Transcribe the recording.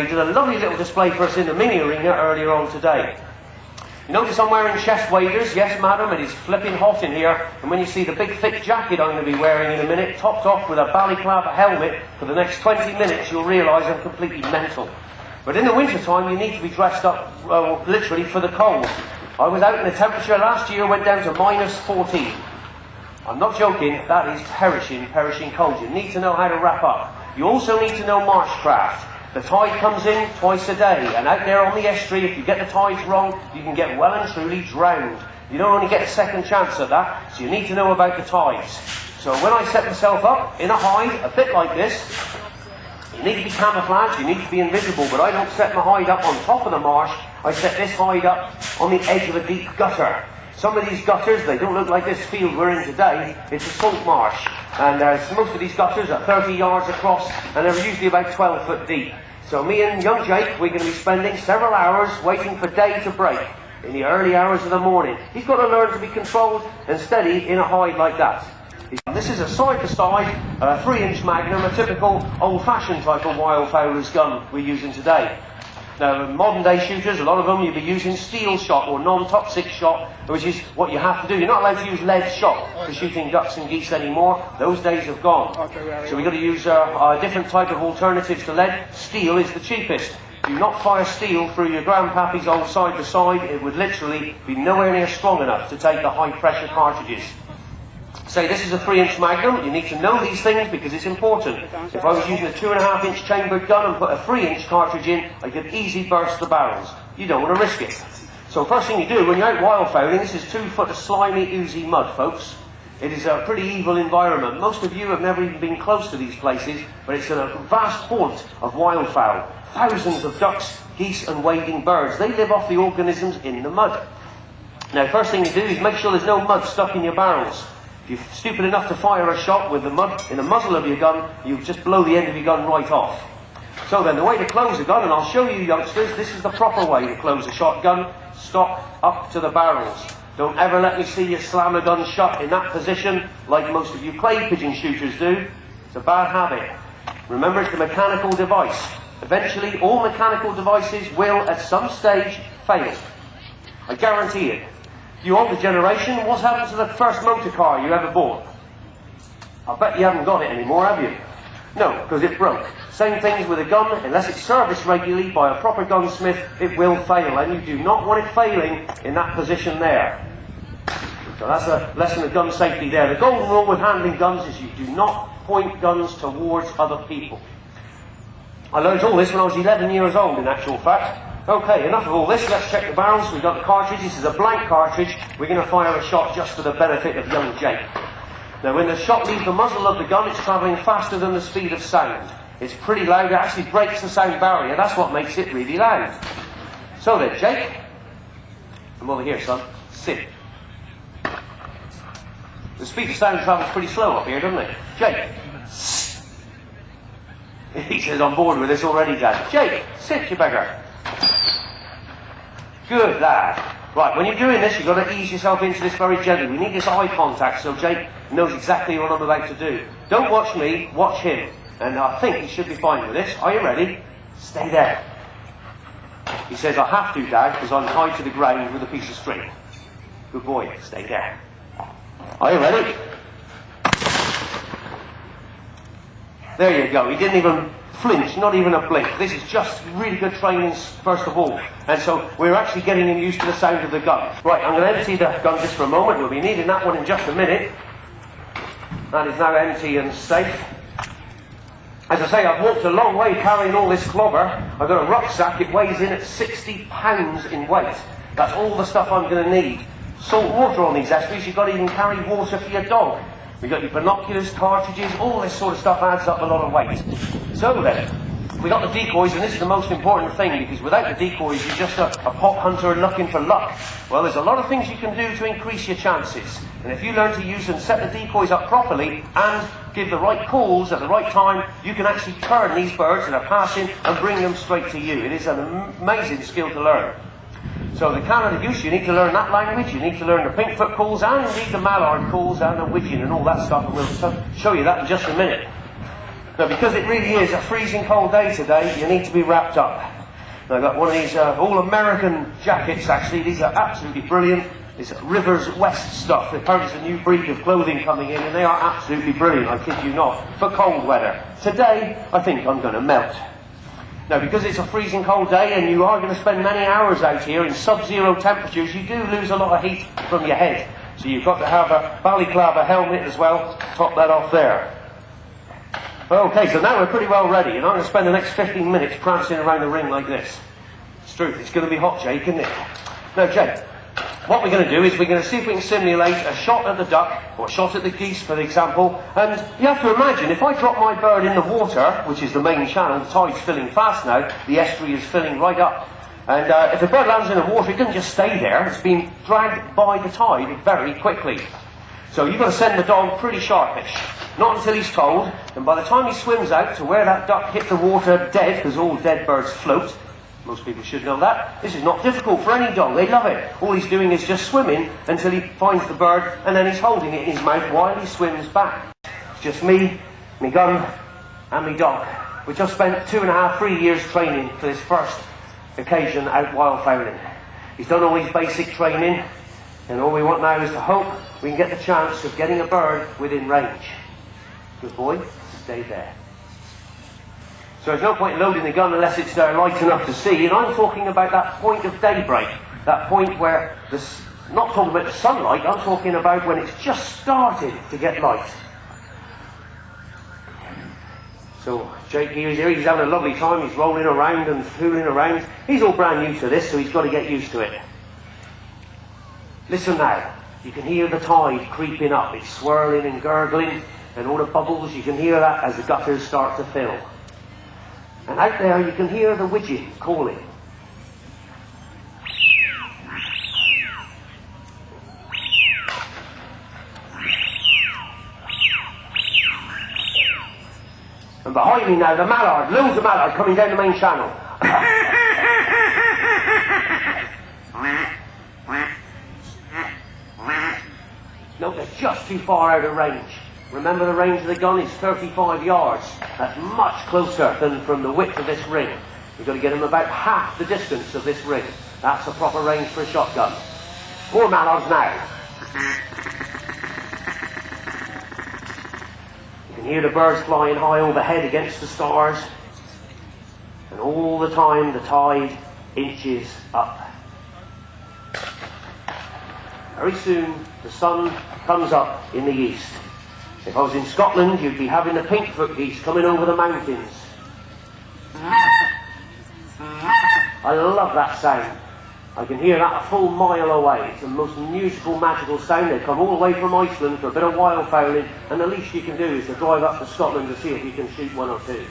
He did a lovely little display for us in the mini arena earlier on today. You notice I'm wearing chest waders, yes madam, it is flipping hot in here, and when you see the big thick jacket I'm going to be wearing in a minute, topped off with a balaclava helmet for the next 20 minutes, you'll realise I'm completely mental. But in the winter time you need to be dressed up, well, literally for the cold. I was out and the temperature last year went down to minus 14. I'm not joking, that is perishing cold. You need to know how to wrap up. You also need to know marshcraft. The tide comes in twice a day, and out there on the estuary, if you get the tides wrong, you can get well and truly drowned. You don't only get a second chance at that, so you need to know about the tides. So when I set myself up in a hide, a bit like this, you need to be camouflaged, you need to be invisible, but I don't set my hide up on top of the marsh, I set this hide up on the edge of a deep gutter. Some of these gutters, they don't look like this field we're in today, it's a salt marsh. And most of these gutters are 30 yards across, and they're usually about 12 foot deep. So me and young Jake, we're going to be spending several hours waiting for day to break in the early hours of the morning. He's got to learn to be controlled and steady in a hide like that. This is a side-to-side 3-inch Magnum, a typical old-fashioned type of wildfowler's gun we're using today. Now, modern-day shooters, a lot of them, you'll be using steel shot or non-toxic shot, which is what you have to do. You're not allowed to use lead shot for shooting ducks and geese anymore. Those days have gone. So we've got to use a different type of alternatives to lead. Steel is the cheapest. Do not fire steel through your grandpappy's old side-to-side. It would literally be nowhere near strong enough to take the high-pressure cartridges. Say this is a 3-inch Magnum, you need to know these things because it's important. If I was using a 2.5-inch chambered gun and put a 3-inch cartridge in, I could easily burst the barrels. You don't want to risk it. So first thing you do when you're out wildfowling, this is 2 foot of slimy, oozy mud, folks. It is a pretty evil environment. Most of you have never even been close to these places, but it's a vast haunt of wildfowl. Thousands of ducks, geese and wading birds. They live off the organisms in the mud. Now first thing you do is make sure there's no mud stuck in your barrels. If you're stupid enough to fire a shot with the mud in the muzzle of your gun, you just blow the end of your gun right off. So then, the way to close a gun, and I'll show you youngsters, this is the proper way to close a shotgun. Stock up to the barrels. Don't ever let me see you slam a gun shut in that position, like most of you clay pigeon shooters do. It's a bad habit. Remember, it's a mechanical device. Eventually, all mechanical devices will, at some stage, fail. I guarantee it. You older generation, what's happened to the first motor car you ever bought? I bet you haven't got it anymore, have you? No, because it broke. Same things with a gun, unless it's serviced regularly by a proper gunsmith, it will fail, and you do not want it failing in that position there. So that's a lesson of gun safety there. The golden rule with handling guns is you do not point guns towards other people. I learned all this when I was 11 years old, in actual fact. Okay, enough of all this, let's check the barrels. We've got the cartridge, this is a blank cartridge. We're going to fire a shot just for the benefit of young Jake. Now when the shot leaves the muzzle of the gun, it's travelling faster than the speed of sound. It's pretty loud, it actually breaks the sound barrier, that's what makes it really loud. So then, Jake, come over here, son, sit. The speed of sound travels pretty slow up here, doesn't it? Jake. He says, I'm bored with this already, Dad. Jake, sit, you beggar. Good lad. Right, when you're doing this, you've got to ease yourself into this very gently. We need this eye contact so Jake knows exactly what I'm about to do. Don't watch me, watch him. And I think he should be fine with this. Are you ready? Stay there. He says, I have to, Dad, because I'm tied to the ground with a piece of string. Good boy, stay there. Are you ready? There you go. He didn't even flinch, not even a blink. This is just really good training, first of all. And so we're actually getting him used to the sound of the gun. Right, I'm going to empty the gun just for a moment. We'll be needing that one in just a minute. That is now empty and safe. As I say, I've walked a long way carrying all this clobber. I've got a rucksack. It weighs in at 60 pounds in weight. That's all the stuff I'm going to need. Salt water on these estuaries. You've got to even carry water for your dog. We've got your binoculars, cartridges, all this sort of stuff adds up a lot of weight. So then, we got the decoys, and this is the most important thing, because without the decoys, you're just a pot hunter looking for luck. Well, there's a lot of things you can do to increase your chances. And if you learn to use and set the decoys up properly, and give the right calls at the right time, you can actually turn these birds that are passing and bring them straight to you. It is an amazing skill to learn. So the Canada goose, you need to learn that language, you need to learn the pinkfoot calls, and indeed the mallard calls, and the widgeon and all that stuff, and we'll show you that in just a minute. Now, because it really is a freezing cold day today, you need to be wrapped up. Now, I've got one of these all-American jackets, actually. These are absolutely brilliant. It's Rivers West stuff. Apparently it's a new breed of clothing coming in, and they are absolutely brilliant, I kid you not, for cold weather. Today, I think I'm going to melt. Now, because it's a freezing cold day and you are going to spend many hours out here in sub-zero temperatures, you do lose a lot of heat from your head. So you've got to have a balaclava helmet as well to top that off there. Okay, so now we're pretty well ready, and I'm going to spend the next 15 minutes prancing around the ring like this. It's true, it's going to be hot, Jake, isn't it? Now, Jake, what we're going to do is we're going to see if we can simulate a shot at the duck, or a shot at the geese, for example. And you have to imagine, if I drop my bird in the water, which is the main channel, the tide's filling fast now, the estuary is filling right up. And if the bird lands in the water, it doesn't just stay there, it's being dragged by the tide very quickly. So you've got to send the dog pretty sharpish. Not until he's told, and by the time he swims out to where that duck hit the water dead, because all dead birds float, most people should know that, this is not difficult for any dog, they love it. All he's doing is just swimming until he finds the bird, and then he's holding it in his mouth while he swims back. It's just me, me gun, and me dog, which I've spent 2.5, 3 years training for this first occasion out wildfowling. He's done all his basic training, and all we want now is to hope we can get the chance of getting a bird within range. Good boy, stay there. So there's no point in loading the gun unless it's light enough to see, and I'm talking about that point of daybreak, that point where, not talking about the sunlight, I'm talking about when it's just started to get light. So Jake here's here, he's having a lovely time, he's rolling around and fooling around. He's all brand new to this, so he's got to get used to it. Listen now, you can hear the tide creeping up, it's swirling and gurgling, and all the bubbles, you can hear that as the gutters start to fill. And out there you can hear the widgeon calling. And behind me now, the mallard, loads of mallard coming down the main channel. No, they're just too far out of range. Remember, the range of the gun is 35 yards. That's much closer than from the width of this ring. You've got to get them about half the distance of this ring. That's the proper range for a shotgun. More mallards now. You can hear the birds flying high overhead against the stars. And all the time the tide inches up. Very soon the sun comes up in the east. If I was in Scotland, you'd be having the pinkfoot geese coming over the mountains. I love that sound. I can hear that a full mile away. It's the most musical, magical sound. They come all the way from Iceland for a bit of wildfowling, and the least you can do is to drive up to Scotland to see if you can shoot one or two.